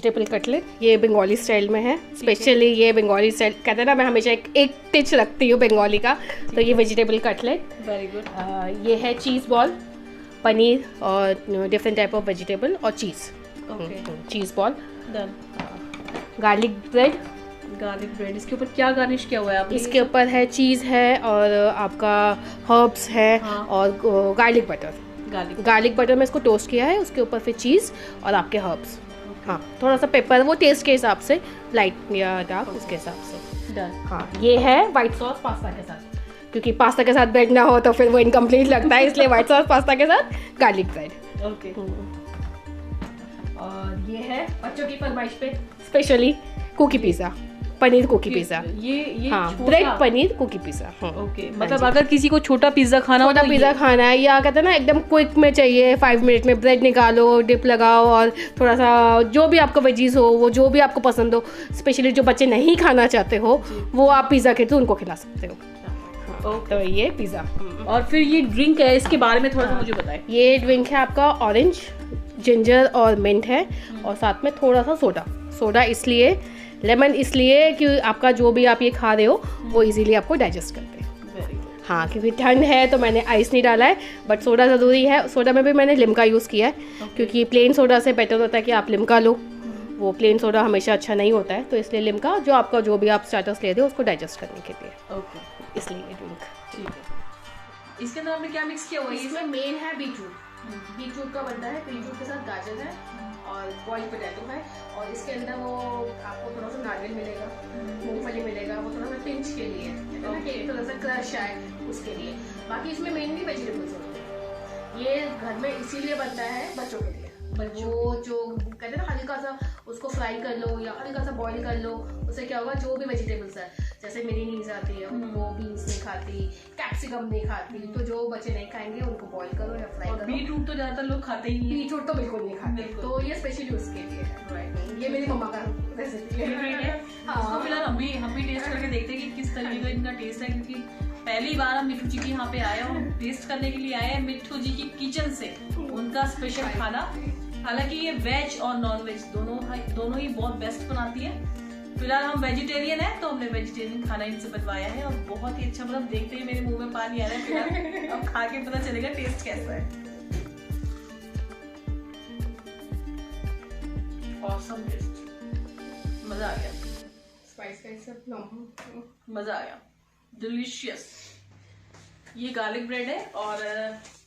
Vegetable cutlet, ये Bengali style में है। स्पेशली ये बंगाली स्टाइल कहते हैं ना, मैं हमेशा एक टिच रखती हूँ बंगाली का, तो ये वेजिटेबल कटलेट। Very good. ये है चीज़ बॉल, पनीर और डिफरेंट टाइप ऑफ वेजिटेबल और cheese. Cheese ball. Done. Garlic bread. Garlic bread, इसके ऊपर क्या गार्निश किया हुआ है आपने? इसके ऊपर है चीज़ है और आपका हर्ब्स है। हाँ। और गार्लिक बटर। गार्लिक बटर में इसको टोस्ट किया है, उसके ऊपर फिर चीज़ और आपके हर्ब्स। हाँ, थोड़ा सा पेपर, वो टेस्ट के हिसाब से, लाइट या डार्क उसके हिसाब से। डन। हाँ, ये है वाइट सॉस पास्ता के साथ, क्योंकि पास्ता के साथ ब्रेड ना हो तो फिर वो इनकम्प्लीट लगता है, इसलिए वाइट सॉस पास्ता के साथ गार्लिक ब्रेड। ओके। और ये है बच्चों की फरमाइश पे specially cookie pizza, paneer cookie pizza. ये हाँ, bread paneer cookie pizza. Okay, मतलब अगर किसी को छोटा पिज़्ज़ा खाना हो, छोटा पिज़्ज़ा खाना है, या कहते हैं ना एकदम क्विक में चाहिए, 5 मिनट में ब्रेड निकालो, डिप लगाओ और थोड़ा सा जो भी आपका वेजीज हो, वो जो भी आपको पसंद हो, स्पेशली जो बच्चे नहीं खाना चाहते हो, वो आप पिज़्ज़ा के थ्रू उनको खिला सकते हो। तो ये पिज़्ज़ा। और फिर ये ड्रिंक है, इसके बारे में थोड़ा सा मुझे बताएं। ये ड्रिंक है आपका ऑरेंज, जिंजर और मिंट है, और साथ में थोड़ा सा सोडा इसलिए, लेमन इसलिए कि आपका जो भी आप ये खा रहे हो वो इजीली आपको डाइजेस्ट करते हैं। हाँ, क्योंकि ठंड है तो मैंने आइस नहीं डाला है, बट सोडा ज़रूरी है। सोडा में भी मैंने लिम्का यूज़ किया है, क्योंकि प्लेन सोडा से बेटर होता है कि आप लिम्का लो। वो प्लेन सोडा हमेशा अच्छा नहीं होता है, तो इसलिए लिम्का जो आपका जो भी आप स्टार्टर्स ले रहे हो उसको डाइजेस्ट करने के लिए। ओके, इसलिए ये ड्रिंक। ठीक है। इसके अंदर आपने क्या मिक्स किया हुआ है? इसमें मेन है बीटरूट का बनता है, बीटरूट के साथ गाजर है और बॉइल्ड पोटैटो है, और इसके अंदर वो आपको थोड़ा सा नारियल मिलेगा, मूंगफली मिलेगा, वो थोड़ा सा पिंच के लिए, एक थोड़ा सा क्रश आए उसके लिए। बाकी इसमें मेनली वेजिटेबल्स होते हैं। ये घर में इसीलिए बनता है बच्चों के लिए। वो जो कहते हैं ना, हल्का सा उसको फ्राई कर लो या हल्का सा बॉईल कर लो, उससे क्या होगा, जो भी वेजिटेबल्स है, जैसे मेरी नीज आती है, वो बीन्स नहीं खाती, कैप्सिकम नहीं खाती, तो जो बच्चे नहीं खाएंगे उनको बॉईल करो या फ्राई करो। बीटरूट तो ज्यादातर लोग खाते ही नहीं। बीटरूट तो बिल्कुल नहीं खाते, तो ये स्पेशली उसके लिए है। ये मेरी मम्मा का रेसिपी है। हाँ, फिलहाल हम भी टेस्ट करके देखते हैं कि किस तरीके का इनका टेस्ट है, क्योंकि पहली बार हम मिठू जी के यहाँ पे आए और हम टेस्ट करने के लिए आए हैं मिठू जी की किचन से उनका स्पेशल खाना। हालांकि ये वेज और नॉन वेज दोनों ही बहुत बेस्ट बनाती है। फिलहाल हम वेजिटेरियन है, तो हमने वेजिटेरियन खाना इनसे बनवाया है और बहुत ही अच्छा, मतलब देखते ही मेरे मुंह में पानी आ रहा है। फिलहाल अब खा के पता चलेगा टेस्ट कैसा है। ऑसम टेस्ट, मजा आ गया। स्पाइस का सब मजा आ गया, डिलीशियस। ये गार्लिक ब्रेड है और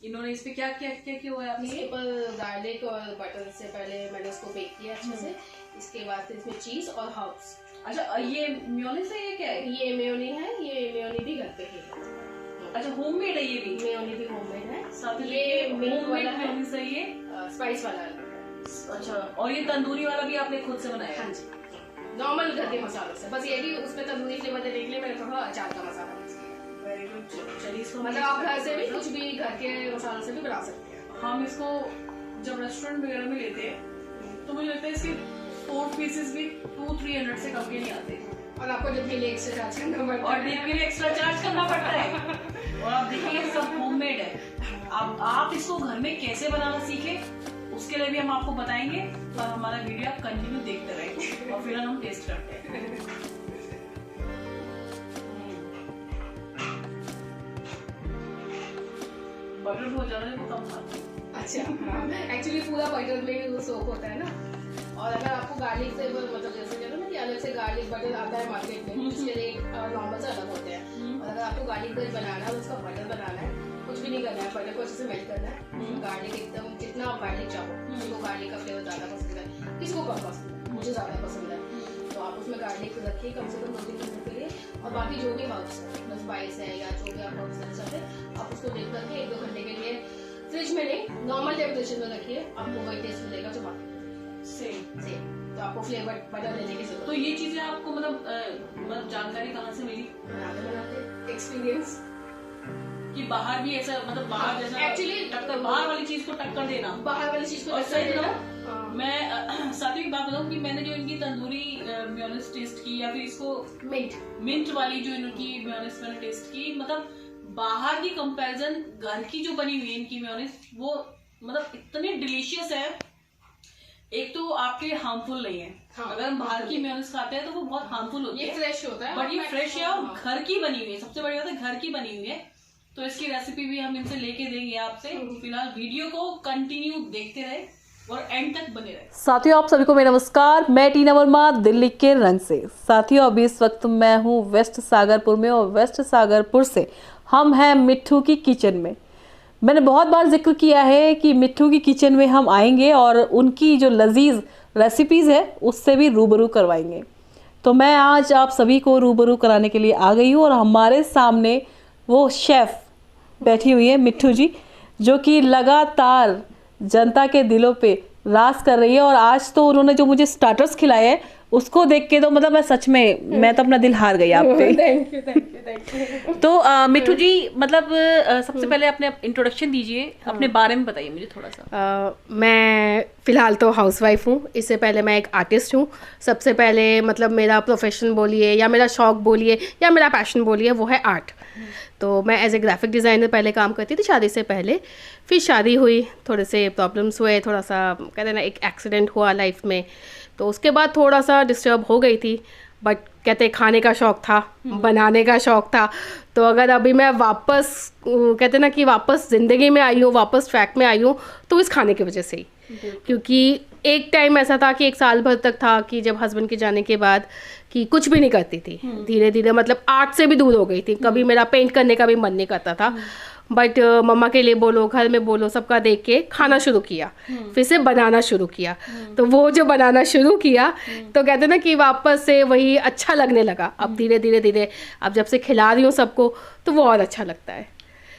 इन्होंने इस पे क्या किया हुआ है आपने? इसके ऊपर गार्लिक और बटर से पहले मैंने उसको बेक किया अच्छे से। इसके बाद फिर इसमें चीज और हर्ब्स। अच्छा, ये मेयोनीज है? ये क्या है? ये मेयोनी है, ये मेयोनी भी घर पे ही है। अच्छा, होममेड है ये भी? मेयोनी भी होममेड है। साथ में ये होममेड मेयोनीज है ये? स्पाइस वाला है। अच्छा, और ये तंदूरी वाला भी आपने खुद से बनाया? हाँ जी, नॉर्मल घर के मसालों से, बस ये भी उसमें तंदूरी फ्लेवर देने के लिए मैंने थोड़ा अचार का मसाला मिक्स किया। Very good. चलिए, इसको मतलब आप घर से भी कुछ भी घर के मसालों से भी बना सकते हैं। हम इसको जब रेस्टोरेंट वगैरह में लेते हैं तो मुझे लगता है इसके 4 पीसेस भी 200-300 से कम के नहीं आते, और आपको डिप के लिए एक्स्ट्रा चार्ज करना पड़ता है। और डिप के लिए एक्स्ट्रा चार्ज करना पड़ता है। और आप देखिए सब होममेड है। अब आप इसको घर में कैसे बनाना सीखे उसके लिए भी हम आपको बताएंगे, और हमारा वीडियो आप कंटिन्यू देखते रहेंगे। और फिर हम टेस्ट करते हैं। बटर बहुत ज्यादा कम खाते हैं। अच्छा, एक्चुअली पूरा बटर में ही वो सोक होता है ना। और अगर आपको गार्लिक से मतलब जैसे कहते हैं ना कि अलग से गार्लिक बटर आता है मार्केट में, उसके रेट नॉर्मल से अलग होते हैं। और अगर आपको गार्लिक ब्रेड बनाना है, उसका बटर बनाना है, कुछ भी नहीं करना है, बटर को अच्छे से मेल्ट करना है। गार्लिक एकदम जितना आप गार्लिक चाहो, किसी गार्लिक का फ्लेवर ज्यादा पसंद है, किसी को कम पसंद है, मुझे ज्यादा पसंद है, तो आप उसमें गार्लिक रखिए कम से कम 2-3 मिनट के लिए। और बाकी जो भी हर्ब्स है, स्पाइस है या जो भी आप हर्ब्स देना चाहते हैं, आप उसको देख करके 1-2 घंटे के लिए फ्रिज में नहीं, नॉर्मल टेम्परेचर में रखिए, आपको वही टेस्ट मिलेगा जो बाकी सेम। तो आपको फ्लेवर बटर लेने की जरूरत। तो ये चीजें आपको मतलब जानकारी कहाँ से मिली? बनाते एक्सपीरियंस कि बाहर भी ऐसा, मतलब बाहर जैसा एक्चुअली टक्कर, बाहर वाली चीज को टक्कर देना, बाहर वाली चीज को और टक्कर सही देना। मैं साथ ही बात बताऊँ कि मैंने जो इनकी तंदूरी मेयोनीज टेस्ट की, या फिर इसको मिंट वाली जो इनकी मेयोनीज मैंने टेस्ट की, मतलब बाहर की कंपैरिजन घर की जो बनी हुई है इनकी मेयोनीज, वो मतलब इतनी डिलीशियस है एक तो आपके हार्मफुल नहीं है। हाँ, अगर हम बाहर की मेयोनीज खाते हैं तो वो बहुत हार्मफुल होती है। ये फ्रेश होता है, बट ये फ्रेश है और हाँ। घर की बनी हुई है। सबसे बड़ी बात है घर की बनी हुई है। तो इसकी रेसिपी भी हम इनसे लेके देंगे आपसे। फिलहाल वीडियो को कंटिन्यू देखते रहे और एंड तक बने रहे। साथियों, आप सभी को मेरा नमस्कार। मैं टीना वर्मा, दिल्ली के रंग से। साथियों, अभी इस वक्त मैं हूँ वेस्ट सागरपुर में और वेस्ट सागरपुर से हम हैं मिट्ठू की किचन में। मैंने बहुत बार जिक्र किया है कि मिट्ठू की किचन में हम आएंगे और उनकी जो लजीज रेसिपीज़ है उससे भी रूबरू करवाएंगे। तो मैं आज आप सभी को रूबरू कराने के लिए आ गई हूँ और हमारे सामने वो शेफ़ बैठी हुई है मिट्ठू जी, जो कि लगातार जनता के दिलों पे राज कर रही है। और आज तो उन्होंने जो मुझे स्टार्टर्स खिलाए हैं उसको देख के तो मतलब मैं तो अपना दिल हार गई आप पे। Thank you. तो मिट्ठू जी, मतलब सबसे पहले अपने इंट्रोडक्शन दीजिए, अपने बारे में बताइए मुझे थोड़ा सा। मैं फ़िलहाल तो हाउसवाइफ हूँ। इससे पहले मैं एक आर्टिस्ट हूँ। सबसे पहले मतलब मेरा प्रोफेशन बोलिए या मेरा शौक बोलिए या मेरा पैशन बोलिए, वो है आर्ट। तो मैं एज ए ग्राफिक डिज़ाइनर पहले काम करती थी शादी से पहले। फिर शादी हुई, थोड़े से प्रॉब्लम्स हुए, थोड़ा सा कहते हैं ना एक एक्सीडेंट हुआ लाइफ में, तो उसके बाद थोड़ा सा डिस्टर्ब हो गई थी। बट कहते खाने का शौक़ था, बनाने का शौक़ था। तो अगर अभी मैं वापस कहते ना कि वापस ज़िंदगी में आई हूँ, वापस ट्रैक में आई हूँ, तो इस खाने की वजह से ही। क्योंकि एक टाइम ऐसा था कि 1 साल भर तक था कि जब हस्बैंड के जाने के बाद कि कुछ भी नहीं करती थी। धीरे धीरे मतलब आर्ट से भी दूर हो गई थी। कभी मेरा पेंट करने का भी मन नहीं करता था। बट मम्मा के लिए बोलो, घर में बोलो, सबका देख के खाना शुरू किया, फिर से बनाना शुरू किया। तो वो जो बनाना शुरू किया तो कहते ना कि वापस से वही अच्छा लगने लगा। अब धीरे धीरे धीरे अब जब से खिला रही हूँ सबको तो वो और अच्छा लगता है।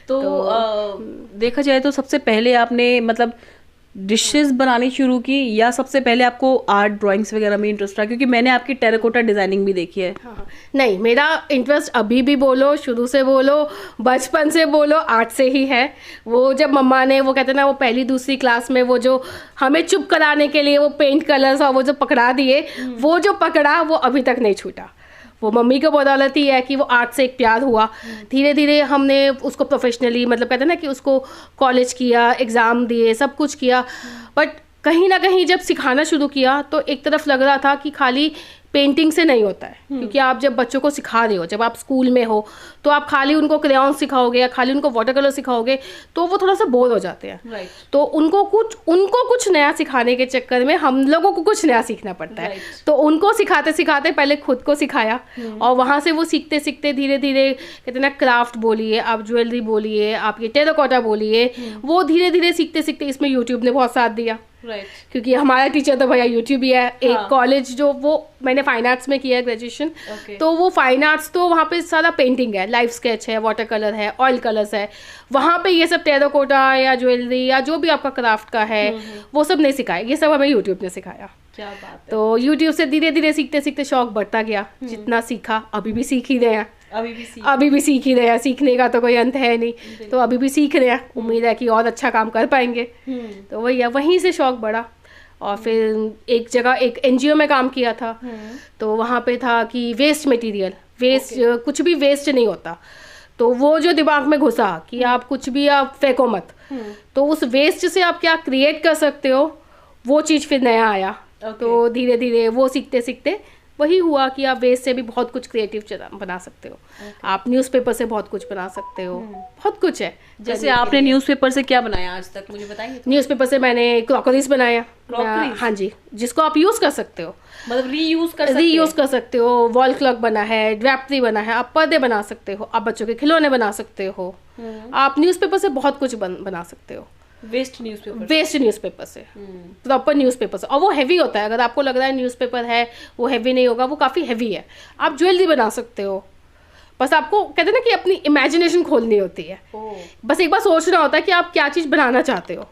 तो देखा जाए तो सबसे पहले आपने मतलब डिशेस बनानी शुरू की या सबसे पहले आपको आर्ट ड्राइंग्स वगैरह में इंटरेस्ट रहा? क्योंकि मैंने आपकी टेराकोटा डिजाइनिंग भी देखी है। हाँ, नहीं, मेरा इंटरेस्ट अभी भी बोलो, शुरू से बोलो, बचपन से बोलो, आर्ट से ही है। वो जब मम्मा ने वो कहते ना वो पहली दूसरी क्लास में वो जो हमें चुप कराने के लिए वो पेंट कलर्स और वो जो पकड़ा दिए, वो जो पकड़ा वो अभी तक नहीं छूटा। वो मम्मी को बदौलत ही है कि वो आर्ट से एक प्यार हुआ। धीरे धीरे हमने उसको प्रोफेशनली मतलब कहते हैं ना कि उसको कॉलेज किया, एग्ज़ाम दिए, सब कुछ किया। बट कहीं ना कहीं जब सिखाना शुरू किया तो एक तरफ लग रहा था कि खाली पेंटिंग से नहीं होता है। क्योंकि आप जब बच्चों को सिखा रहे हो, जब आप स्कूल में हो, तो आप खाली उनको क्रेयॉन सिखाओगे या खाली उनको वाटर कलर सिखाओगे तो वो थोड़ा सा बोर हो जाते हैं। तो उनको कुछ नया सिखाने के चक्कर में हम लोगों को कुछ नया सीखना पड़ता है। तो उनको सिखाते सिखाते पहले खुद को सिखाया और वहाँ से वो सीखते सीखते धीरे धीरे कहते ना क्राफ्ट बोलिए, आप ज्वेलरी बोलिए, आप ये टेराकोटा बोलिए, वो धीरे धीरे सीखते सीखते इसमें यूट्यूब ने बहुत साथ दिया। क्योंकि हमारा टीचर तो भैया यूट्यूब ही है। एक कॉलेज जो वो मैंने फाइन आर्ट्स में किया है ग्रेजुएशन। तो वो फाइन आर्ट्स तो वहाँ पे सारा पेंटिंग है, लाइफ स्केच है, वाटर कलर है, ऑयल कलर्स है। वहाँ पे ये सब टेराकोटा या ज्वेलरी या जो भी आपका क्राफ्ट का है वो सब नहीं सिखाया, ये सब हमें यूट्यूब ने सिखाया। क्या बात है। तो यूट्यूब से धीरे धीरे सीखते सीखते शौक बढ़ता गया। जितना सीखा, अभी भी सीख ही रहे हैं, अभी भी सीख ही रहे हैं। सीखने का तो कोई अंत है नहीं, तो अभी भी सीख रहे हैं। उम्मीद है कि और अच्छा काम कर पाएंगे। तो वही है, वहीं से शौक बढ़ा। और फिर एक जगह एक एनजीओ में काम किया था। तो वहाँ पे था कि वेस्ट मटेरियल, कुछ भी वेस्ट नहीं होता। तो वो जो दिमाग में घुसा कि आप कुछ भी आप फेंको मत, तो उस वेस्ट से आप क्या क्रिएट कर सकते हो, वो चीज़ फिर नया आया। तो धीरे धीरे वो सीखते सीखते वही हुआ कि आप वेस्ट से भी बहुत कुछ क्रिएटिव बना सकते हो। आप न्यूज़पेपर से बहुत कुछ बना सकते हो, बहुत कुछ है। जैसे आपने न्यूज़पेपर से क्या बनाया आज तक, मुझे बताएंगे? न्यूज़पेपर से मैंने क्रॉकरीज बनाया। हाँ जी, जिसको आप यूज़ कर सकते हो, मतलब रीयूज़ कर सकते हो। वॉल क्लॉक बना है, ड्रैपरी बना है, आप पर्दे बना सकते हो, आप बच्चों के खिलौने बना सकते हो। आप न्यूज़पेपर से बहुत कुछ बना सकते हो। वेस्ट न्यूज़पेपर से, प्रॉपर न्यूज़पेपर से। और वो हैवी होता है। अगर आपको लग रहा है न्यूज़पेपर है वो हैवी नहीं होगा, वो काफ़ी हैवी है। आप ज्वेलरी बना सकते हो, बस आपको कहते हैं ना कि अपनी इमेजिनेशन खोलनी होती है। बस एक बार सोचना होता है कि आप क्या चीज़ बनाना चाहते हो।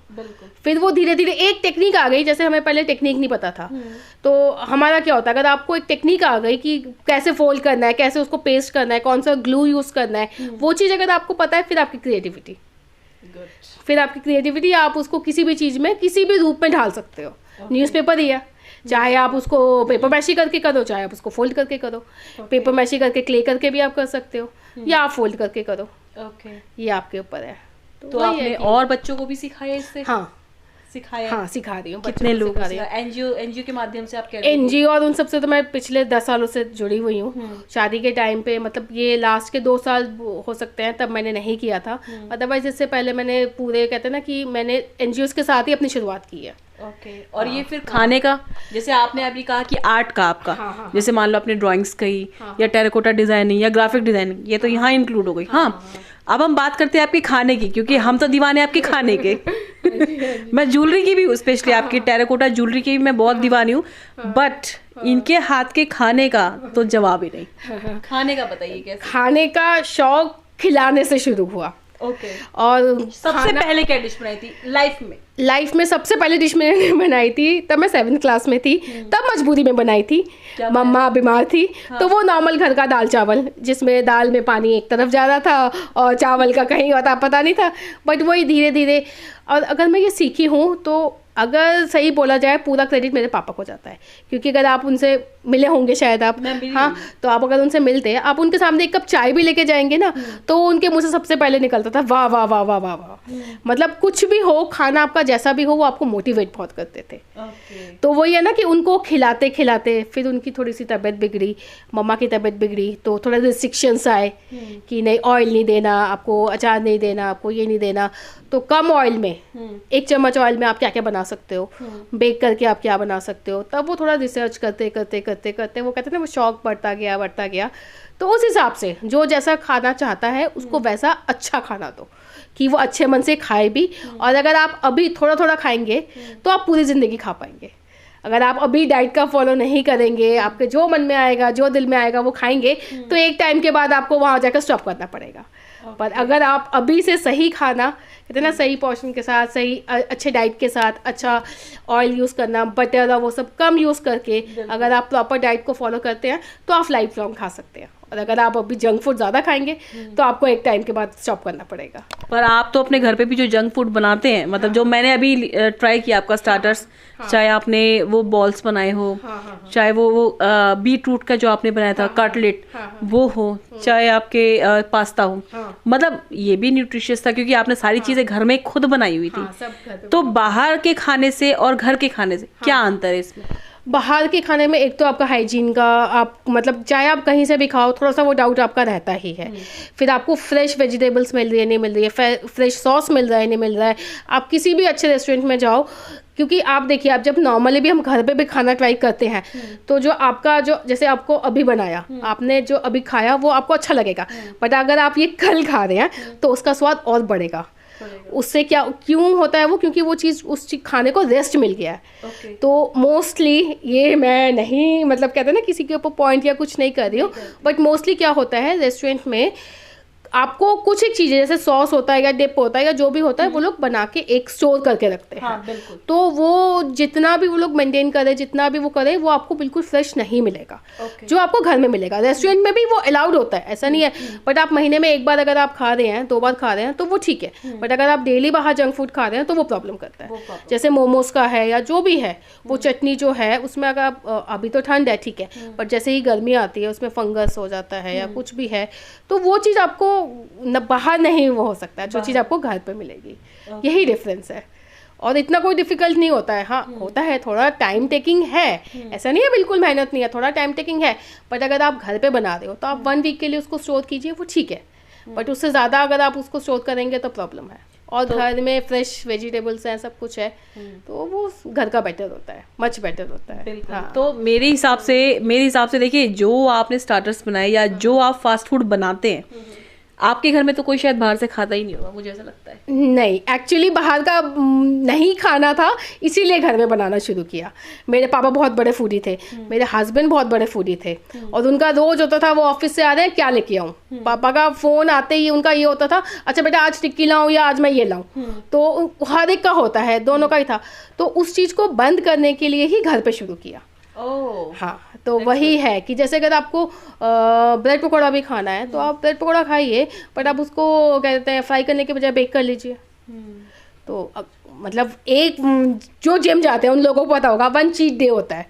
फिर वो धीरे धीरे एक टेक्निक आ गई। जैसे हमें पहले टेक्निक नहीं पता था, तो हमारा क्या होता है, अगर आपको एक टेक्निक आ गई कि कैसे फोल्ड करना है, कैसे उसको पेस्ट करना है, कौन सा ग्लू यूज़ करना है, वो चीज़ अगर आपको पता है, फिर आपकी क्रिएटिविटी आप उसको किसी भी चीज़ में किसी भी रूप में ढाल सकते हो। न्यूज़पेपर ही है, चाहे आप उसको पेपर मैशी करके करो, चाहे आप उसको फोल्ड करके करो। पेपर मैशी करके क्ले करके भी आप कर सकते हो, या आप फोल्ड करके करो। ये आपके ऊपर है। तो आपने और बच्चों को भी सिखाया इससे? हाँ, सिखाया? हाँ, सिखा रही हूँ। कितने लोग सिखा रही हूँ? एनजीओ के माध्यम से आप क्या? एनजीओ और उन सबसे तो मैं पिछले 10 सालों से जुड़ी हुई हूँ। शादी के टाइम पे, मतलब ये लास्ट के 2 साल हो सकते हैं, तब मैंने नहीं किया था। अदरवाइज इससे पहले मैंने पूरे, कहते हैं ना कि मैंने एनजीओ के साथ ही अपनी शुरुआत की है। ओके। और ये फिर खाने का, जैसे आपने अभी कहा कि आर्ट का आपका, जैसे मान लो आपने ड्राइंग्स कही या टेराकोटा डिजाइनिंग या ग्राफिक डिजाइनिंग, ये तो यहाँ इंक्लूड हो गई। हाँ, अब हम बात करते हैं आपके खाने की, क्योंकि हम तो दीवाने आपके खाने के। मैं ज्वेलरी की भी हूँ, स्पेशली आपकी टेराकोटा ज्वेलरी की भी मैं बहुत दीवानी हूँ, बट इनके हाथ के खाने का तो जवाब ही नहीं। खाने का बताइए कैसे? खाने का शौक खिलाने से शुरू हुआ। ओके। और सबसे पहले क्या डिश बनाई थी लाइफ में सबसे पहले डिश मैंने बनाई थी, तब मैं 7th क्लास में थी, तब मजबूरी में बनाई थी। मम्मा बीमार थी। हाँ। तो वो नॉर्मल घर का दाल चावल, जिसमें दाल में पानी एक तरफ जा रहा था और चावल का कहीं होता पता नहीं था, बट वही धीरे धीरे। और अगर मैं ये सीखी हूँ तो अगर सही बोला जाए पूरा क्रेडिट मेरे पापा को जाता है, क्योंकि अगर आप उनसे मिले होंगे शायद आप, हाँ, तो आप अगर उनसे मिलते हैं, आप उनके सामने एक कप चाय भी लेके जाएंगे ना, तो उनके मुंह से सबसे पहले निकलता था वाह वाह वाह वाह वाह वाह। मतलब कुछ भी हो, खाना आपका जैसा भी हो, वो आपको मोटिवेट बहुत करते थे। तो वही है ना कि उनको खिलाते खिलाते फिर उनकी थोड़ी सी तबीयत बिगड़ी, मम्मा की तबीयत बिगड़ी, तो थोड़ा रिस्ट्रिक्शंस आए कि नहीं ऑयल नहीं देना आपको, अचार नहीं देना आपको, ये नहीं देना। तो कम ऑयल में, 1 चम्मच ऑयल में आप क्या क्या बना सकते हो, बेक करके आप क्या बना सकते हो। तब वो थोड़ा रिसर्च करते करते करते करते वो कहते हैं ना, वो शौक बढ़ता गया। तो उस हिसाब से जो जैसा खाना चाहता है उसको वैसा अच्छा खाना दो, कि वो अच्छे मन से खाए भी। और अगर आप अभी थोड़ा थोड़ा खाएंगे तो आप पूरी ज़िंदगी खा पाएंगे। अगर आप अभी डाइट का फॉलो नहीं करेंगे, आपके जो मन में आएगा, जो दिल में आएगा वो खाएंगे, तो एक टाइम के बाद आपको वहाँ जाकर स्टॉप करना पड़ेगा। पर अगर आप अभी से सही खाना, कहते हैं ना, सही पोर्शन के साथ, सही अच्छे डाइट के साथ, अच्छा ऑयल यूज़ करना, बटर और वो सब कम यूज़ करके अगर आप प्रॉपर डाइट को फॉलो करते हैं तो आप लाइफ लॉन्ग खा सकते हैं। और अगर आप अभी जंक फूड ज़्यादा खाएंगे तो आपको एक टाइम के बाद स्टॉप करना पड़ेगा। पर आप तो अपने घर पे भी जो जंक फूड बनाते हैं, मतलब जो मैंने अभी ट्राई किया आपका स्टार्टर्स, चाहे आपने वो बॉल्स बनाए हो, चाहे वो बीट रूट का जो आपने बनाया था कटलेट वो हो, चाहे आपके पास्ता हो, मतलब ये भी न्यूट्रिशियस था, क्योंकि आपने सारी चीजें घर में खुद बनाई हुई थी। तो बाहर के खाने से और घर के खाने से क्या अंतर है इसमें? बाहर के खाने में एक तो आपका हाइजीन का, आप मतलब चाहे आप कहीं से भी खाओ, थोड़ा सा वो डाउट आपका रहता ही है। फिर आपको फ्रेश वेजिटेबल्स मिल रही है नहीं मिल रही है, फ्रेश सॉस मिल रहा है नहीं मिल रहा है। आप किसी भी अच्छे रेस्टोरेंट में जाओ, क्योंकि आप देखिए, आप जब नॉर्मली भी हम घर पे भी खाना ट्राई करते हैं, तो जो आपका जो जैसे आपको अभी बनाया, आपने जो अभी खाया वो आपको अच्छा लगेगा, बट अगर आप ये कल खा रहे हैं तो उसका स्वाद और बढ़ेगा। उससे क्या क्यों होता है वो, क्योंकि वो चीज़ उस खाने को रेस्ट मिल गया है। तो मोस्टली ये मैं नहीं, मतलब कहते हैं ना, किसी के ऊपर पॉइंट या कुछ नहीं कर रही हूँ, बट मोस्टली क्या होता है रेस्टोरेंट में, आपको कुछ एक चीज़ें जैसे सॉस होता है या डिप होता है या जो भी होता है, वो लोग बना के एक स्टोर करके रखते हैं। हाँ, बिल्कुल। तो वो जितना भी वो लोग मेंटेन करे, जितना भी वो करे, वो आपको बिल्कुल फ्रेश नहीं मिलेगा जो आपको घर में मिलेगा। रेस्टोरेंट में भी वो अलाउड होता है, ऐसा नहीं है, बट आप महीने में 1 बार अगर आप खा रहे हैं, 2 बार खा रहे हैं तो वो ठीक है, बट अगर आप डेली बाहर जंक फूड खा रहे हैं तो वो प्रॉब्लम करता है। जैसे मोमोज का है या जो भी है, वो चटनी जो है उसमें अगर आप, अभी तो ठंड है ठीक है, बट जैसे ही गर्मी आती है उसमें फंगस हो जाता है या कुछ भी है, तो वो चीज़ आपको बाहर नहीं वो हो सकता है, जो चीज़ आपको घर पे मिलेगी। यही डिफरेंस है, और इतना कोई डिफिकल्ट नहीं होता है। हाँ, होता है, थोड़ा टाइम टेकिंग है, ऐसा नहीं है बिल्कुल मेहनत नहीं है, थोड़ा टाइम टेकिंग है, बट अगर आप घर पे बना रहे हो तो आप 1 वीक के लिए उसको स्टोर कीजिए, वो ठीक है, बट उससे ज़्यादा अगर आप उसको स्टोर करेंगे तो प्रॉब्लम है। और तो घर में फ्रेश वेजिटेबल्स हैं, सब कुछ है, तो वो घर का बेटर होता है, मच बेटर होता है। हाँ। तो मेरे हिसाब से देखिए, जो आपने स्टार्टर्स बनाए या जो आप फास्ट फूड बनाते हैं, आपके घर में तो कोई शायद बाहर से खाता ही नहीं होगा, मुझे ऐसा लगता है। नहीं, एक्चुअली बाहर का नहीं खाना था, इसीलिए घर में बनाना शुरू किया। मेरे पापा बहुत बड़े फूडी थे, मेरे हस्बैंड बहुत बड़े फूडी थे, और उनका रोज होता था, वो ऑफिस से आ रहे हैं क्या लेके आऊँ, पापा का फोन आते ही उनका ये होता था, अच्छा बेटा आज टिक्की लाऊं या आज मैं ये लाऊं। तो हर एक का होता है, दोनों का ही था। तो उस चीज़ को बंद करने के लिए ही घर पे शुरू किया। हाँ, तो वही है कि जैसे अगर आपको ब्रेड पकौड़ा भी खाना है तो आप ब्रेड पकौड़ा खाइए, बट आप उसको कहते हैं फ्राई करने के बजाय बेक कर लीजिए। तो मतलब एक जो जिम जाते हैं उन लोगों को पता होगा, 1 चीट डे होता है,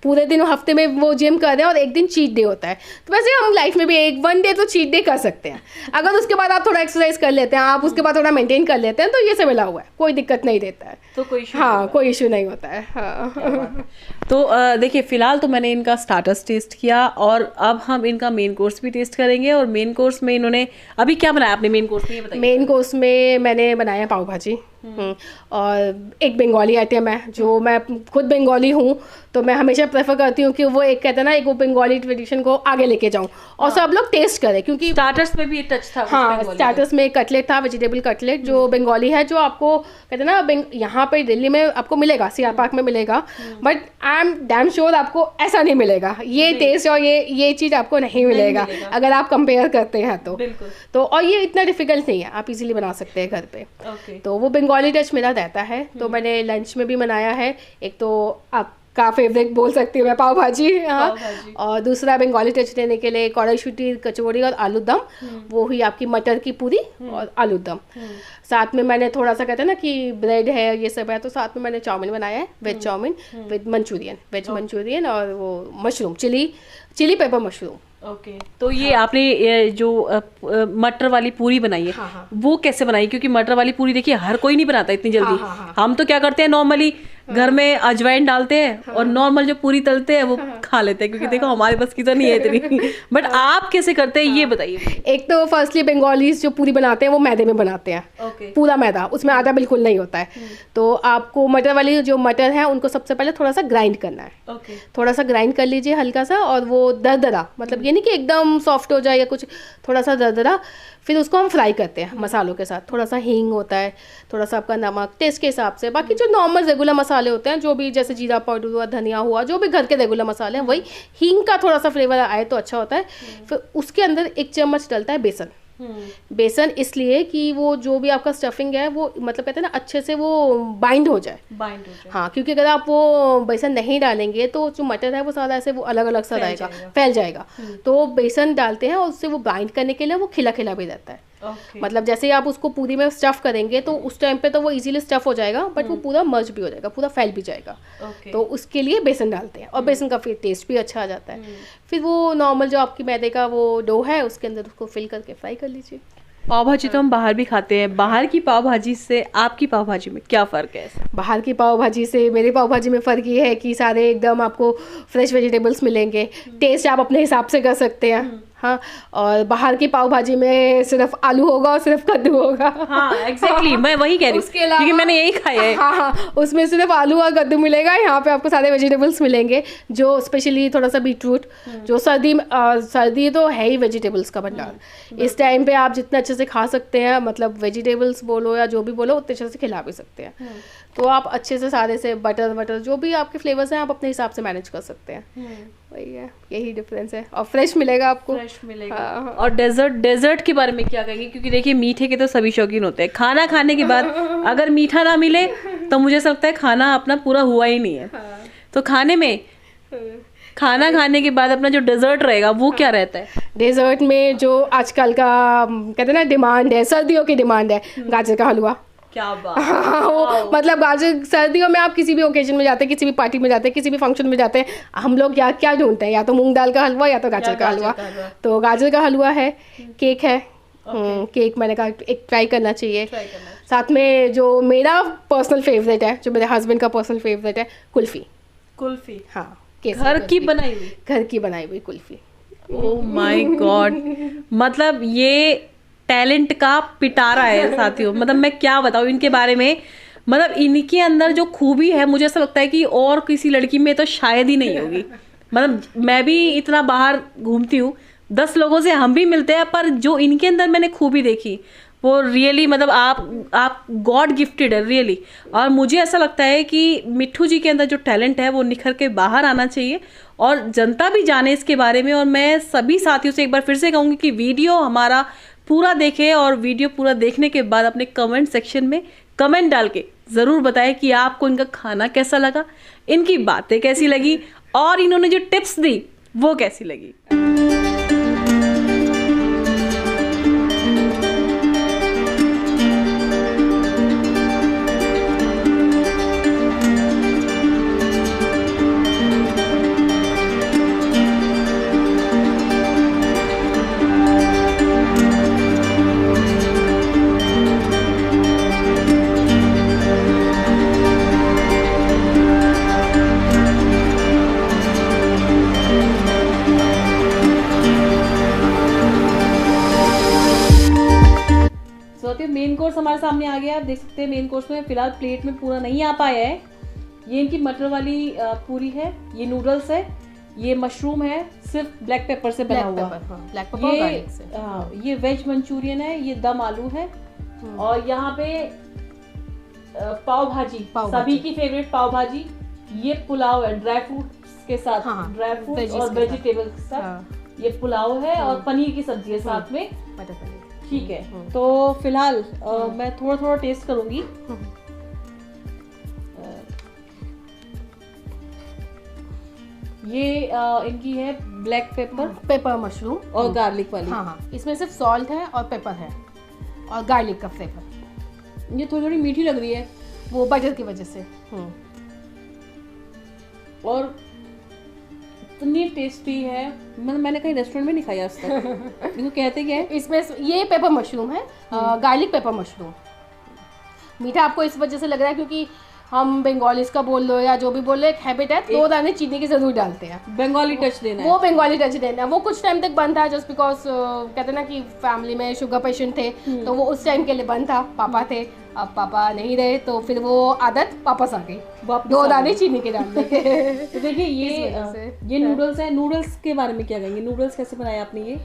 पूरे दिन हफ्ते में वो जिम कर रहे हैं और एक दिन चीट डे होता है। तो वैसे हम लाइफ में भी 1 डे तो चीट डे कर सकते हैं, अगर उसके बाद आप थोड़ा एक्सरसाइज कर लेते हैं, आप उसके बाद थोड़ा मेंटेन कर लेते हैं, तो ये सब मिला हुआ है, कोई दिक्कत नहीं देता है। तो कोई issue हाँ कोई इशू नहीं होता है। हाँ तो देखिए फिलहाल तो मैंने इनका स्टार्टर्स टेस्ट किया और अब हम इनका मेन कोर्स भी टेस्ट करेंगे। और मेन कोर्स में इन्होंने अभी क्या बनाया आपने मेन कोर्स में, ये बताइए। मेन कोर्स में मैंने बनाया पाव भाजी और एक बंगाली आइटम है जो मैं खुद बंगाली हूँ तो मैं हमेशा प्रेफर करती हूँ कि वो एक कहते हैं ना एक वो बंगाली ट्रेडिशन को आगे लेके जाऊँ और सब लोग टेस्ट करें, क्योंकि स्टार्टर्स में भी एक टच था। हाँ स्टार्टर्स में एक कटलेट था, वेजिटेबल कटलेट जो बंगाली है, जो आपको कहते हैं ना यहाँ पे दिल्ली में आपको मिलेगा, सीआर पार्क में मिलेगा, but I am damn sure आपको ऐसा नहीं मिलेगा, ये टेस्ट और ये चीज़ आपको नहीं मिलेगा अगर आप कंपेयर करते हैं तो और ये इतना डिफिकल्ट नहीं है, आप इजीली बना सकते हैं घर पे। तो वो बंगाली टच मेरा रहता है। तो मैंने लंच में भी बनाया है, एक तो आपका फेवरेट बोल सकती हूँ मैं पाव भाजी, हाँ, और दूसरा बंगाली टच देने के लिए कढ़ाई कचौड़ी और आलू दम, वो ही आपकी मटर की पूरी और आलू दम। साथ में मैंने थोड़ा सा कहते हैं ना कि ब्रेड है ये सब है, तो साथ में मैंने चाउमीन बनाया है, veg chowmein with Manchurian, veg Manchurian और वो mushroom chilli pepper mushroom. Okay तो ये आपने ये जो मटर वाली पूरी बनाई है, हाँ। वो कैसे बनाई? क्योंकि मटर वाली पूरी देखिए हर कोई नहीं बनाता इतनी जल्दी। हाँ। हम तो क्या करते हैं नॉर्मली घर में अजवाइन डालते हैं और नॉर्मल जो पूरी तलते हैं वो खा लेते हैं, क्योंकि देखो हमारे बस की तो नहीं है इतनी। बट आप कैसे करते हैं ये बताइए। एक तो फर्स्टली बंगालीज जो पूरी बनाते हैं वो मैदे में बनाते हैं, पूरा मैदा, उसमें आटा बिल्कुल नहीं होता है। तो आपको मटर वाली जो मटर है उनको सबसे पहले थोड़ा सा ग्राइंड करना है, थोड़ा सा ग्राइंड कर लीजिए हल्का सा, और वो दरदरा, मतलब ये नहीं कि एकदम सॉफ्ट हो जाए या कुछ, थोड़ा सा दरदरा। फिर उसको हम फ्राई करते हैं मसालों के साथ, थोड़ा सा हींग होता है, थोड़ा सा आपका नमक टेस्ट के हिसाब से, बाकी जो नॉर्मल रेगुलर मसाले होते हैं जो भी, जैसे जीरा पाउडर हुआ, धनिया हुआ, जो भी घर के रेगुलर मसाले हैं, वही हींग का थोड़ा सा फ्लेवर आए तो अच्छा होता है। फिर उसके अंदर 1 चम्मच डलता है बेसन। बेसन इसलिए कि वो जो भी आपका स्टफिंग है वो मतलब कहते हैं ना अच्छे से वो बाइंड हो जाए। हाँ, क्योंकि अगर आप वो बेसन नहीं डालेंगे तो जो मटर है वो सारा ऐसे वो अलग अलग सा रहेगा, फैल जाएगा। तो बेसन डालते हैं और उससे वो बाइंड करने के लिए वो खिला खिला भी रहता है। मतलब जैसे ही आप उसको पूरी में स्टफ करेंगे तो उस टाइम पे तो वो इजीली स्टफ हो जाएगा, बट वो पूरा मर्ज भी हो जाएगा, पूरा फैल भी जाएगा। तो उसके लिए बेसन डालते हैं और बेसन का फिर टेस्ट भी अच्छा आ जाता है। फिर वो नॉर्मल जो आपकी मैदे का वो डो है उसके अंदर उसको फिल करके फ्राई कर लीजिए। पाव भाजी तो हम बाहर भी खाते हैं, बाहर की पाव भाजी से आपकी पाव भाजी में क्या फ़र्क है? बाहर की पाव भाजी से मेरी पाव भाजी में फ़र्क ये है कि सारे एकदम आपको फ्रेश वेजिटेबल्स मिलेंगे, टेस्ट आप अपने हिसाब से कर सकते हैं। हाँ, और बाहर की पाव भाजी में सिर्फ आलू होगा और सिर्फ कद्दू होगा। हाँ एग्जैक्टली, मैं वही कह रही हूँ क्योंकि मैंने यही खाया है। हाँ, उसमें सिर्फ आलू और कद्दू मिलेगा, यहाँ पे आपको सारे वेजिटेबल्स मिलेंगे, जो स्पेशली थोड़ा सा बीटरूट, जो सर्दी तो है ही वेजिटेबल्स का भंडार। इस टाइम पे आप जितना अच्छे से खा सकते हैं, मतलब वेजिटेबल्स बोलो या जो भी बोलो, उतने अच्छे से खिला भी सकते हैं। तो आप अच्छे से सारे से बटर जो भी आपके फ्लेवर्स हैं आप अपने हिसाब से मैनेज कर सकते हैं। वही है, यही डिफरेंस है, और फ्रेश मिलेगा आपको। फ्रेश मिलेगा। हाँ। और डेजर्ट के बारे में क्या कहेंगे? क्योंकि देखिए मीठे के तो सभी शौकीन होते हैं, खाना खाने के बाद अगर मीठा ना मिले तो मुझे ऐसा लगता है खाना अपना पूरा हुआ ही नहीं है। तो खाना खाने के बाद अपना जो डेजर्ट रहेगा वो क्या रहता है? डेजर्ट में जो आजकल का कहते हैं ना डिमांड है, सर्दियों की डिमांड है, गाजर का हलवा। क्या बात। हाँ, मतलब गाजर, सर्दियों में आप किसी भी ओकेजन में जाते हैं, किसी भी पार्टी में जाते हैं, किसी भी फंक्शन में जाते हैं, हम लोग क्या ढूंढते हैं, या तो मूंग दाल का हलवा या तो गाजर का हलवा। तो गाजर का हलवा है, केक है। केक मैंने कहा एक ट्राई करना चाहिए। साथ में जो मेरा पर्सनल फेवरेट है, जो मेरे हस्बैंड का पर्सनल फेवरेट है, कुल्फी। हाँ, घर की बनाई हुई कुल्फी। ओह माय गॉड, मतलब ये टैलेंट का पिटारा है साथियों। मतलब मैं क्या बताऊँ इनके बारे में, मतलब इनके अंदर जो खूबी है मुझे ऐसा लगता है कि और किसी लड़की में तो शायद ही नहीं होगी। मतलब मैं भी इतना बाहर घूमती हूँ, 10 लोगों से हम भी मिलते हैं, पर जो इनके अंदर मैंने खूबी देखी वो रियली, मतलब आप गॉड गिफ्टेड है रियली। और मुझे ऐसा लगता है कि मिट्ठू जी के अंदर जो टैलेंट है वो निखर के बाहर आना चाहिए और जनता भी जाने इसके बारे में। और मैं सभी साथियों से एक बार फिर से कहूँगी कि वीडियो हमारा पूरा देखें, और वीडियो पूरा देखने के बाद अपने कमेंट सेक्शन में कमेंट डाल के ज़रूर बताएं कि आपको इनका खाना कैसा लगा, इनकी बातें कैसी लगी, और इन्होंने जो टिप्स दी वो कैसी लगी। साथियों मेन कोर्स हमारे सामने आ गया। आप देख सकते हैं मेन कोर्स में फिलहाल प्लेट में पूरा नहीं आ पाया है। ये इनकी मटर वाली पूरी है, ये नूडल्स है, ये मशरूम है, सिर्फ ब्लैक पेपर से बना हुआ। ब्लैक पेपर और गार्लिक से। ये वेज मंचूरियन है, ये दम आलू है, और यहाँ पे पाव भाजी, सभी की फेवरेट पाव भाजी। ये पुलाव है ड्राई फ्रूट्स के साथ, ड्राई फ्रूट्स और वेजिटेबल के साथ ये पुलाव है, और पनीर की सब्जी है साथ में, मटर पनीर। ठीक है। तो फिलहाल मैं थोड़ा थोड़ा टेस्ट करूंगी। ये इनकी है ब्लैक पेपर मशरूम और गार्लिक वाली। हाँ, इसमें सिर्फ सॉल्ट है और पेपर है और गार्लिक का फ्लेवर। ये थोड़ी थोड़ी मीठी लग रही है, वो बटर की वजह से। और इतनी टेस्टी है, मैंने कहीं रेस्टोरेंट में नहीं खाया आज तक। इनको कहते क्या है? इसमें ये पेपर मशरूम है, गार्लिक पेपर मशरूम। मीठा आपको इस वजह से लग रहा है क्योंकि हम बंगालीज का बोल लो या जो भी बोल लो, एक हैबिट है 2 दाने चीनी की जरूर डालते हैं। बंगाली टच देना है, वो बंगाली टच देना है। वो कुछ टाइम तक बंद था जस्ट बिकॉज कहते हैं ना कि फैमिली में शुगर पेशेंट थे, तो वो उस टाइम के लिए बंद था। पापा थे, अब पापा नहीं रहे, तो फिर वो आदत वापस आ गई, 2 दाने चीनी के डालने के। तो देखिए ये नूडल्स है। नूडल्स के बारे में क्या कहेंगे? नूडल्स कैसे बनाए आपने? ये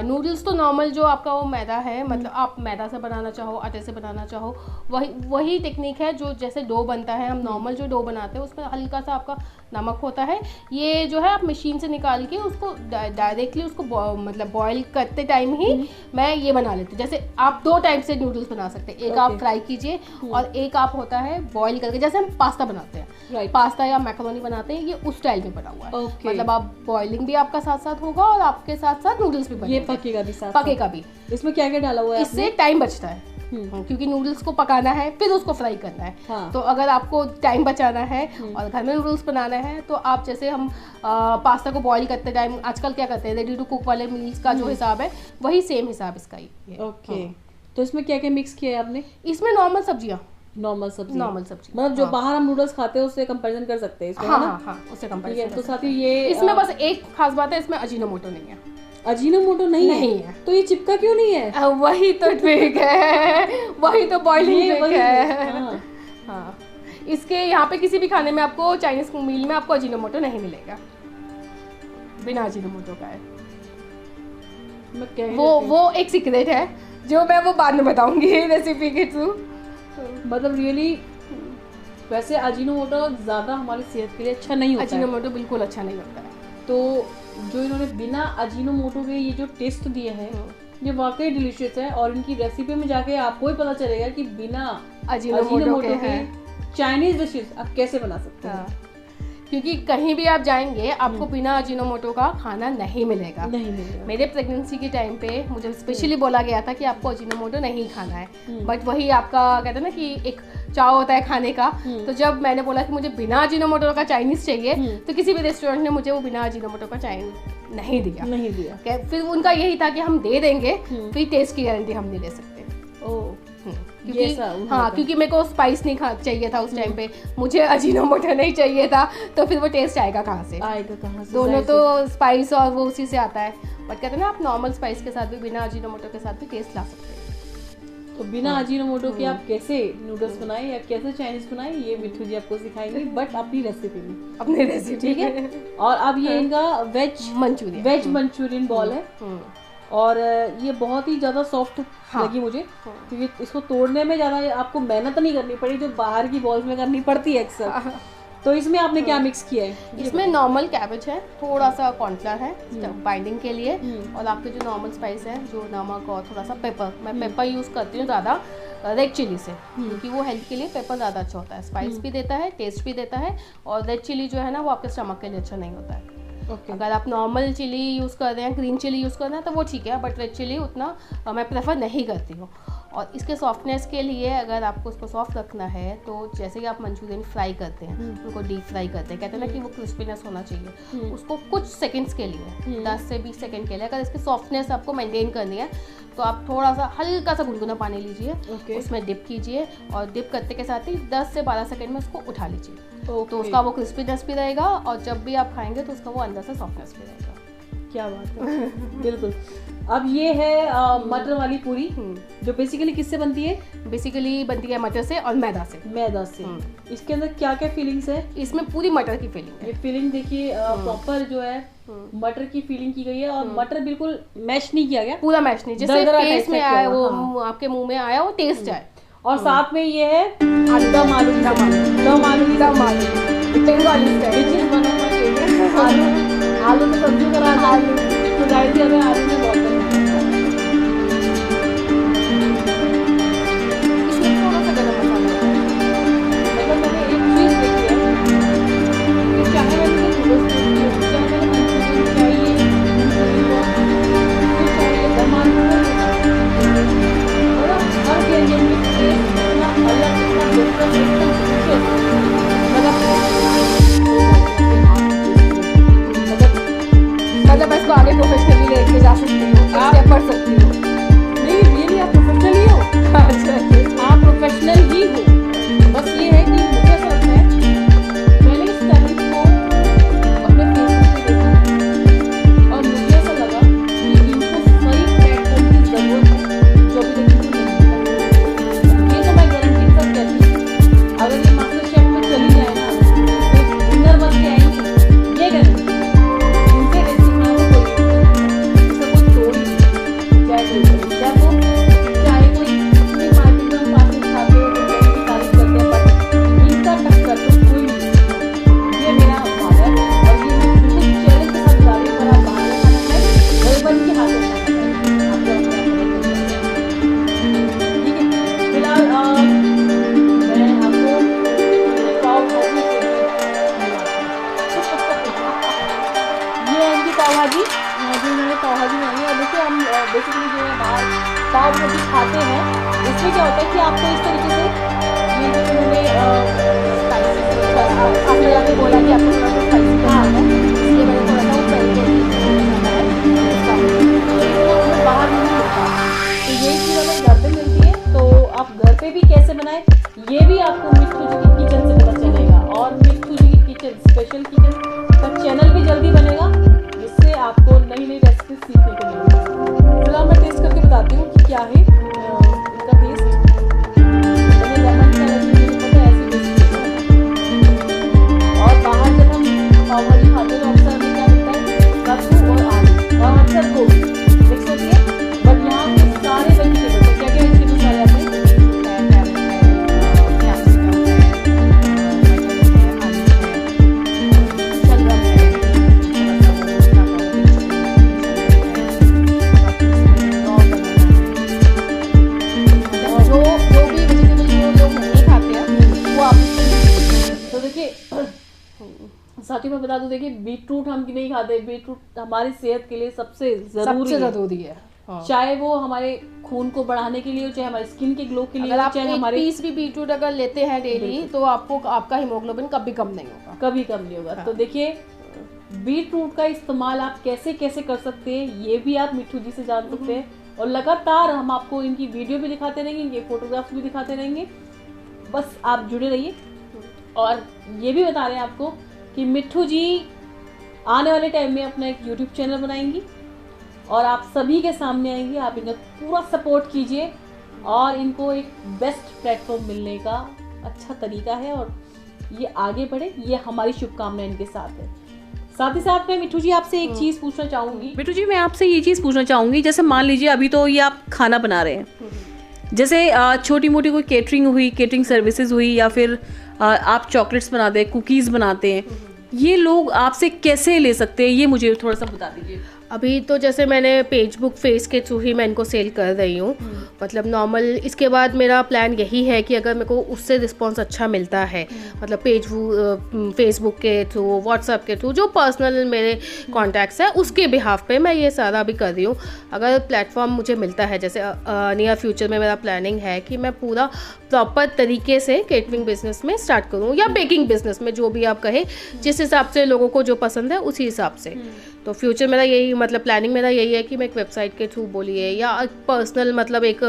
नूडल्स तो नॉर्मल जो आपका वो मैदा है, मतलब आप मैदा से बनाना चाहो, आटे से बनाना चाहो, वही टेक्निक है। जो जैसे डो बनता है, हम नॉर्मल जो डो बनाते हैं उसमें हल्का सा आपका नमक होता है। ये जो है आप मशीन से निकाल के उसको डायरेक्टली उसको मतलब बॉईल करते टाइम ही मैं ये बना लेती हूँ। जैसे आप 2 टाइप से नूडल्स बना सकते हैं, एक आप फ्राई कीजिए और एक आप होता है बॉईल करके, जैसे हम पास्ता बनाते हैं, पास्ता या मैक्रोनी बनाते हैं, ये उस स्टाइल में बना हुआ है। मतलब आप बॉइलिंग भी आपका साथ साथ होगा और आपके साथ साथ नूडल्स भी बनेंगे। ये पकेगा भी साथ, पकेगा भी। इसमें क्या क्या डाला हुआ है? इससे टाइम बचता है क्योंकि नूडल्स को पकाना है फिर उसको फ्राई करना है। तो अगर आपको टाइम बचाना है और घर में नूडल्स बनाना है, तो आप जैसे हम पास्ता को बॉईल करते टाइम आजकल क्या करते हैं, रेडी टू कुक वाले मील्स का जो हिसाब है वही सेम हिसाब इसका ही है। ओके, तो इसमें क्या क्या मिक्स किया है आपने? इसमें नॉर्मल सब्जियाँ, नॉर्मल सब्जी मतलब जो बाहर हम नूडल्स खाते हैं उससे कंपैरिजन कर सकते हैं इसमें, उससे कंपैरिजन। तो साथ ही ये इसमें बस एक खास बात है, इसमें अजीनोमोटो नहीं है। अजीनोमोटो नहीं है? तो ये चिपका क्यों नहीं है? वही तो ट्रिक है, वही तो बॉइलिंग ट्रिक है। हाँ, इसके यहाँ पे किसी भी खाने में आपको, चाइनीज मील में आपको अजीनोमोटो नहीं मिलेगा, बिना अजीनोमोटो का है। वो एक सीक्रेट है जो मैं वो बाद में बताऊंगी रेसिपी के थ्रू। मतलब रियली वैसे अजीनोमोटो ज़्यादा हमारी सेहत के लिए अच्छा नहीं होता है। अजीनोमोटो बिल्कुल अच्छा नहीं होता है। तो जो इन्होंने बिना अजीनोमोटो के ये जो टेस्ट दिए हैं, ये वाकई डिलीशियस है। और इनकी रेसिपी में जाके आपको ही पता चलेगा कि बिना अजीनोमोटो के चाइनीज डिशेस आप कैसे बना सकते हैं। क्योंकि कहीं भी आप जाएंगे आपको बिना अजीनोमोटो का खाना नहीं मिलेगा। मेरे प्रेगनेंसी के टाइम पे मुझे स्पेशली बोला गया था कि आपको अजीनोमोटो नहीं खाना है, बट वही आपका कहते हैं ना कि एक चाव होता है खाने का। तो जब मैंने बोला कि मुझे बिना अजीनोमोटो का चाइनीज चाहिए, तो किसी भी रेस्टोरेंट ने मुझे वो बिना अजीनोमोटो का चाइनीज नहीं दिया। फिर उनका यही था कि हम दे देंगे, फिर टेस्ट की गारंटी हम नहीं ले सकते। क्योंकि मेरे को स्पाइस नहीं चाहिए था उस टाइम पे, मुझे अजीनोमोटो नहीं चाहिए था, तो फिर वो टेस्ट आएगा कहाँ से? दोनों तो स्पाइस और वो उसी से आता है। बट कहते हैं ना, आप नॉर्मल स्पाइस के साथ भी, बिना अजीनोमोटो के साथ भी टेस्ट ला सकते हैं। तो बिना अजीनोमोटो के आप कैसे नूडल्स बनाएं या कैसे चाइनीज बनाएं, ये मिठू जी आपको सिखाएंगे, बट अपनी रेसिपी, ठीक है। और अब ये इनका वेज मंचूरियन बॉल है, और ये बहुत ही ज़्यादा सॉफ्ट लगी मुझे, क्योंकि इसको तोड़ने में ज़्यादा आपको मेहनत नहीं करनी पड़ी जो बाहर की बॉल्स में करनी पड़ती है अक्सर। तो इसमें आपने क्या मिक्स किया है? इसमें नॉर्मल कैबेज है, थोड़ा सा कॉर्नफ्लावर है बाइंडिंग के लिए, और आपके जो नॉर्मल स्पाइस है, जो नमक और थोड़ा सा पेपर। मैं पेपर यूज़ करती हूँ ज़्यादा रेड चिली से, क्योंकि वो हेल्थ के लिए पेपर ज़्यादा अच्छा होता है, स्पाइस भी देता है, टेस्ट भी देता है। और रेड चिली जो है ना, वो आपके स्टमक के लिए अच्छा नहीं होता है। अगर आप नॉर्मल चिली यूज़ कर रहे हैं, ग्रीन चिली यूज़ कर रहे हैं, तो वो ठीक है, बट रेड चिली उतना मैं प्रेफर नहीं करती हूँ। और इसके सॉफ्टनेस के लिए अगर आपको उसको सॉफ्ट रखना है, तो जैसे कि आप मंचूरियन फ्राई करते हैं, उनको डीप फ्राई करते हैं, कहते हैं ना कि वो क्रिस्पीनेस होना चाहिए, उसको कुछ सेकंड्स के लिए, 10 से 20 सेकंड के लिए, अगर इसकी सॉफ्टनेस आपको मेंटेन करनी है, तो आप थोड़ा सा हल्का सा गुनगुना पानी लीजिए, उसमें डिप कीजिए, और डिप करते के साथ ही 10 से 12 सेकंड में उसको उठा लीजिए। तो उसका वो क्रिस्पीनेस भी रहेगा, और जब भी आप खाएंगे तो उसका वो अंदर से सॉफ्टनेस भी रहेगा। क्या बात है। बिल्कुल। अब ये है मटर वाली पूरी, जो बेसिकली किससे बनती है? बेसिकली बनती है मटर से और मैदा से। मैदा से। इसके अंदर क्या क्या फीलिंग्स है? इसमें पूरी मटर की फीलिंग है। ये फीलिंग देखिए प्रॉपर जो है मटर की फीलिंग की गई है, और मटर बिल्कुल मैश नहीं किया गया, पूरा मैश नहीं, जिससे टेस्ट में आया वो आपके मुंह में आया वो टेस्ट आए। और साथ में ये है दम आलू, दम आलू, बंगाली स्टाइल। आलू की सब्जी बनाना, आलू तो जाहिर सी हमें आलू में बहुत पसंद है। इसमें थोड़ा सा गरम मसाला है। मतलब मैंने एक चीज देखी है कि चाहे मैंने नूडल्स देखी हो, चाहे मैंने मंचूरियन चाहिए, चाहिए दम आलू और हर व्यंजन में टेस्ट इतना अलग, इतना डिफरेंट, एकदम मतलब इसको आगे प्रोफेशनली लेके जा सकती हूँ, स्टेप पढ़ सकती हूँ। नहीं, रियली आप प्रोफेशनल ही हो। आप प्रोफेशनल ही हो, बस ये है कि मुझे ऐसा लगता है मैंने इस टैलेंट को अपने फेसबुक पे देखा, और मुझे ऐसा लगा कि इनको सही प्लेटफॉर्म की जरूरत है, जो अभी तक इनको नहीं मिला। ये तो मैं गारंटी के साथ कहती हूँ, अगर ये मास्टर शेफ में चली जाए ना तो विनर बन के आएंगे, ये गारंटी। इनसे सीखना तो कोई इसका कोई तोड़ ही नहीं, चाहे कोई करे, चाहे कोई मार्केट में हम पास खाते हैं तो तारीफ करते हैं, बट इनका टक्कर तो कोई नहीं। ये मेरा फादर, और ये मैं बिल्कुल चैलेंज के साथ बता रही हूँ, अगर आप बाहर खाना खाएं घर बन के हाथ में खाना खाएं, ठीक है। फिलहाल मैं आपको पाव भाजी ये है इनकी पाव भाजी, जो इन्होंने पाव भाजी बनाई है। और देखिए हम बेसिकली जो है बाहर पाव भाजी खाते हैं, उसमें क्या होता है कि आपको इस तरीके से ये जो उन्होंने आपने आगे बोला कि आपको थोड़ा सा स्पाइसी खाना है, इसलिए मैंने थोड़ा सा वो फ्राई कर दिया। बाहर नहीं मिलता, तो यही चीज़ अगर घर पे मिलती है तो आप घर पे भी कैसे बनाएं, ये भी आपको मिट्ठू जी की किचन से पता चलेगा। और मिट्ठू जी की किचन, स्पेशल किचन का चैनल भी जल्दी बनेगा, जिससे आपको नई नई रेसिपी सीखने को मिलेगी। फिलहाल मैं टेस्ट करके बताती हूँ कि क्या है इनका टेस्ट। मैंने लेमन की एलर्जी, मुझे पता है ऐसी टेस्ट है। और बाहर जब हम पाव भाजी खाते हैं तो अक्सर हमें क्या मिलता है, कद्दू और आलू और अक्सर गोभी मिक्स होती है, बट यहाँ पे सारे वेजिटेबल्स हैं। क्या क्या वेजिटेबल्स आ जाते हैं? साथ ही मैं बता दूं, देखिए बीटरूट हम नहीं खाते, बीटरूट हमारी सेहत के लिए सबसे जरूरी है। हाँ। चाहे वो हमारे खून को बढ़ाने के लिए हो, चाहे हमारे स्किन के ग्लो के लिए, अगर आप चाहे एक हमारे पीस भी बीटरूट अगर लेते हैं डेली तो आपको आपका हीमोग्लोबिन कभी कम नहीं होगा, कभी कम नहीं होगा। तो देखिए बीटरूट का इस्तेमाल आप कैसे कैसे कर सकते हैं, ये भी आप मिट्ठू जी से जान सकते हैं। और लगातार हम आपको इनकी वीडियो भी दिखाते रहेंगे, इनके फोटोग्राफ्स भी दिखाते रहेंगे, बस आप जुड़े रहिए। और ये भी बता रहे हैं आपको कि मिट्ठू जी आने वाले टाइम में अपना एक यूट्यूब चैनल बनाएंगी और आप सभी के सामने आएंगी। आप इनका पूरा सपोर्ट कीजिए, और इनको एक बेस्ट प्लेटफॉर्म मिलने का अच्छा तरीका है, और ये आगे बढ़े, ये हमारी शुभकामनाएं इनके साथ है। साथ ही साथ मैं मिट्ठू जी आपसे एक चीज़ पूछना चाहूँगी। मिट्ठू जी मैं आपसे ये चीज़ पूछना चाहूँगी, जैसे मान लीजिए अभी तो ये आप खाना बना रहे हैं, जैसे छोटी मोटी कोई केटरिंग हुई, केटरिंग सर्विसेज हुई, या फिर आप चॉकलेट्स बनाते हैं, कुकीज़ बनाते हैं, ये लोग आपसे कैसे ले सकते हैं, ये मुझे थोड़ा सा बता दीजिए। अभी तो जैसे मैंने पेजबुक फेस के थ्रू ही मैं इनको सेल कर रही हूँ, मतलब नॉर्मल। इसके बाद मेरा प्लान यही है कि अगर मेरे को उससे रिस्पांस अच्छा मिलता है, मतलब फेसबुक के थ्रू, व्हाट्सएप के थ्रू, जो पर्सनल मेरे कॉन्टैक्ट्स हैं उसके बिहाफ पे मैं ये सारा अभी कर रही हूँ। अगर प्लेटफॉर्म मुझे मिलता है, जैसे नियर फ्यूचर में मेरा प्लानिंग है कि मैं पूरा प्रॉपर तरीके से केटरिंग बिजनेस में स्टार्ट करूँ, या बेकिंग बिजनेस में, जो भी आप कहें, जिस हिसाब से लोगों को जो पसंद है उसी हिसाब से। तो फ्यूचर मेरा यही मतलब प्लानिंग मेरा यही है कि मैं एक वेबसाइट के थ्रू बोलिए या पर्सनल मतलब एक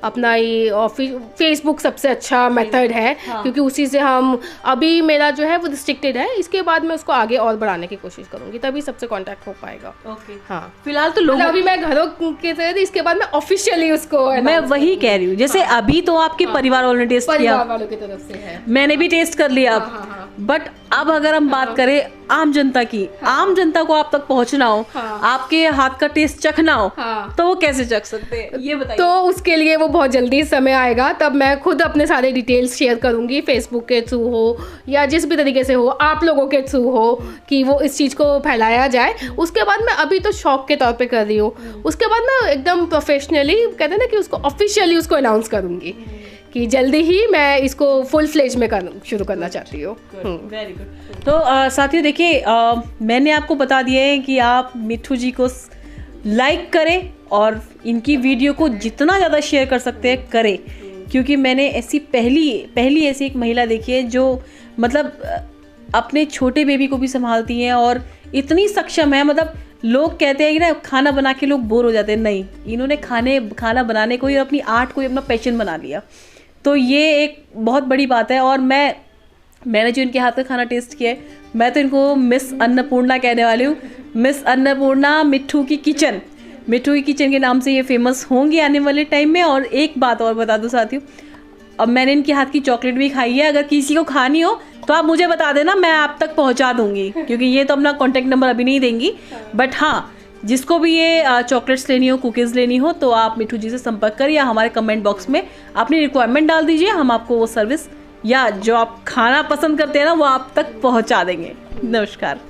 अपना ही ऑफिस फेसबुक सबसे अच्छा मेथड है, क्योंकि उसी से हम अभी मेरा जो है वो रिस्ट्रिक्टेड है, इसके बाद मैं उसको आगे और बढ़ाने की कोशिश करूंगी, तभी सबसे कांटेक्ट हो पाएगा। ओके हाँ फिलहाल तो लोग अभी मैं घरों के तरह, इसके बाद मैं ऑफिशियली उसको मैं वही कह रही हूँ, जैसे अभी तो आपके परिवार वालों ने टेस्ट किया, परिवार वालों की तरफ से है, मैंने भी टेस्ट कर लिया अब, बट अब अगर हम बात करें आम जनता की, आम जनता को आप तक पहुंचना हो, आपके हाथ का टेस्ट चखना हो, तो वो कैसे चख सकते हैं ये बताइए। तो उसके लिए वो बहुत जल्दी समय आएगा, तब मैं खुद अपने सारे डिटेल्स शेयर करूंगी, फेसबुक के थ्रू हो या जिस भी तरीके से हो, आप लोगों के थ्रू हो, कि वो इस चीज़ को फैलाया जाए। उसके बाद मैं अभी तो शौक के तौर पे कर रही हूँ, उसके बाद मैं एकदम प्रोफेशनली कहते हैं ना कि उसको ऑफिशियली उसको अनाउंस करूंगी कि जल्दी ही मैं इसको फुल फ्लेज में शुरू करना चाहती हूँ। Very good. तो साथियों देखिए, मैंने आपको बता दिया है कि आप मिट्ठू जी को लाइक करें और इनकी वीडियो को जितना ज़्यादा शेयर कर सकते हैं करें, क्योंकि मैंने ऐसी पहली ऐसी एक महिला देखी है जो मतलब अपने छोटे बेबी को भी संभालती हैं और इतनी सक्षम है। मतलब लोग कहते हैं कि ना खाना बना के लोग बोर हो जाते हैं, नहीं, इन्होंने खाना बनाने को ही, अपनी आर्ट को ही अपना पैशन बना लिया। तो ये एक बहुत बड़ी बात है। और मैंने जो इनके हाथ का खाना टेस्ट किया है, मैं तो इनको मिस अन्नपूर्णा कहने वाली हूँ। मिस अन्नपूर्णा मिट्ठू की किचन के नाम से ये फेमस होंगी आने वाले टाइम में। और एक बात और बता दो साथियों, अब मैंने इनके हाथ की चॉकलेट भी खाई है, अगर किसी को खानी हो तो आप मुझे बता देना, मैं आप तक पहुंचा दूंगी, क्योंकि ये तो अपना कॉन्टैक्ट नंबर अभी नहीं देंगी, बट हाँ जिसको भी ये चॉकलेट्स लेनी हो, कुकीज़ लेनी हो, तो आप मिट्ठू जी से संपर्क करिए या हमारे कमेंट बॉक्स में अपनी रिक्वायरमेंट डाल दीजिए, हम आपको वो सर्विस या जो आप खाना पसंद करते हैं ना वो आप तक पहुंचा देंगे। नमस्कार।